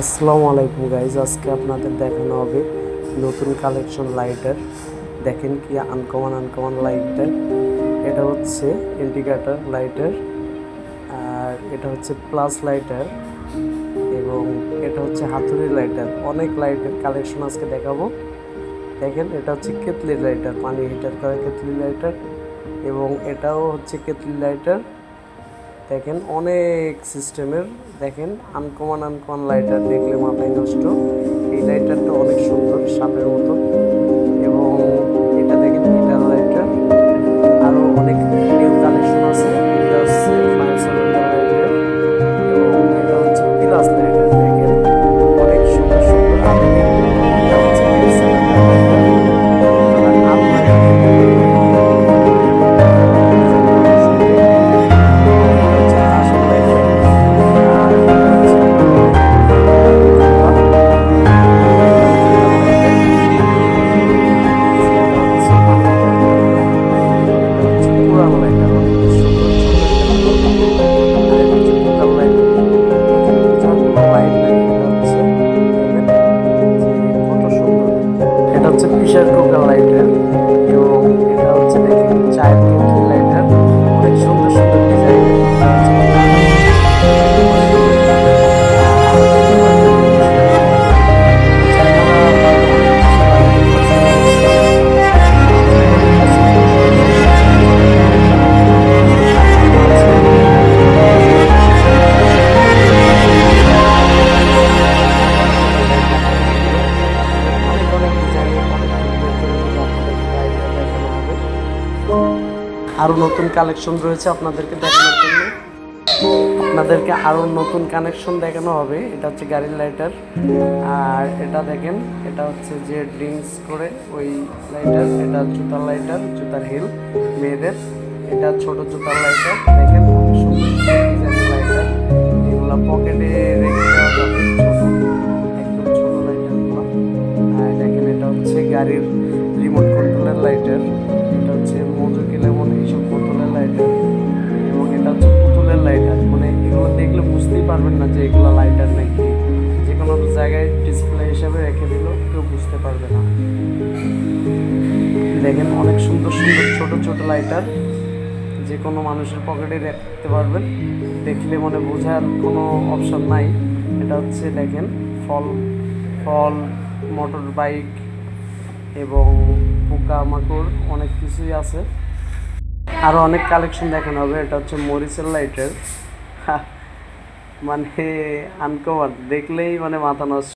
আসসালামু আলাইকুম গাইজ, আজকে আপনাদের দেখানো হবে নতুন কালেকশন লাইটার। দেখেন কি আনকমন লাইটার। এটা হচ্ছে ইন্ডিকেটর লাইটার, আর এটা হচ্ছে প্লাস লাইটার, এবং এটা হচ্ছে হাতুড়ি লাইটার। অনেক লাইটের কালেকশন আজকে দেখাবো। দেখেন, এটা হচ্ছে কেতলি লাইটার, পানি হিটার করে কেতলি লাইটার, এবং এটাও হচ্ছে কেতলি লাইটার। দেখেন অনেক সিস্টেমের, দেখেন আনকমন লাইটার, দেখলে মাথায় নষ্ট। এই লাইটারটা অনেক সুন্দর, সাপের মতো। এবং এটা দেখেন গিটার লাইটার। আরও অনেক নিউ কালেকশন আছে। এটা হচ্ছে ফায়ার সার্ভিস লাইটার, এবং এটা হচ্ছে প্লাস লাইটার। দেখেন অনেক সুন্দর আধুনিক। এটা হচ্ছে সিলিন্ডার লাইটার। এটা হচ্ছে প্রেসার কুকার লাইটার, এবং এটা হচ্ছে দেখেন চায়ের কেটলি লাইটার। অনেক সুন্দর ডিজাইন। আরও নতুন কালেকশন রয়েছে আপনাদেরকে দেখানোর জন্য। আরও নতুন কানেকশন দেখানো হবে। এটা হচ্ছে গাড়ির লাইটার, আর এটা দেখেন, এটা হচ্ছে যে ড্রিঙ্কস করে ওই লাইটার। এটা জুতার লাইটার, জুতার হিল মেয়েদের। এটা ছোট জুতার লাইটার। দেখেন খুব সুন্দর ডিজাইনের লাইটার। এগুলো পকেটে রেখে দেওয়া যাবে, একদম ছোট লাইটারগুলো। আর দেখেন, এটা হচ্ছে গাড়ির রিমোট কন্ট্রোলের লাইটার। এটা হচ্ছে মজুকি লেমন এইসব বোতলের লাইটার, এবং এটা হচ্ছে পুতুলের লাইটার। মানে এগুলো দেখলে বুঝতেই পারবেন না যে এগুলো লাইটার নাকি। যে কোনো জায়গায় ডিসপ্লে হিসাবে রেখে দিলেও কেউ বুঝতে পারবে না। দেখেন অনেক সুন্দর ছোট লাইটার, যে কোনো মানুষের পকেটে রাখতে পারবেন। দেখলে মনে বোঝার কোনো অপশন নাই। এটা হচ্ছে দেখেন ফল মোটর বাইক এবং পোকামাকড় অনেক কিছুই আছে। আরও অনেক কালেকশন দেখানো হবে। এটা হচ্ছে মরিচের লাইটার। মানে আনকমন, দেখলেই মানে মাথা নষ্ট।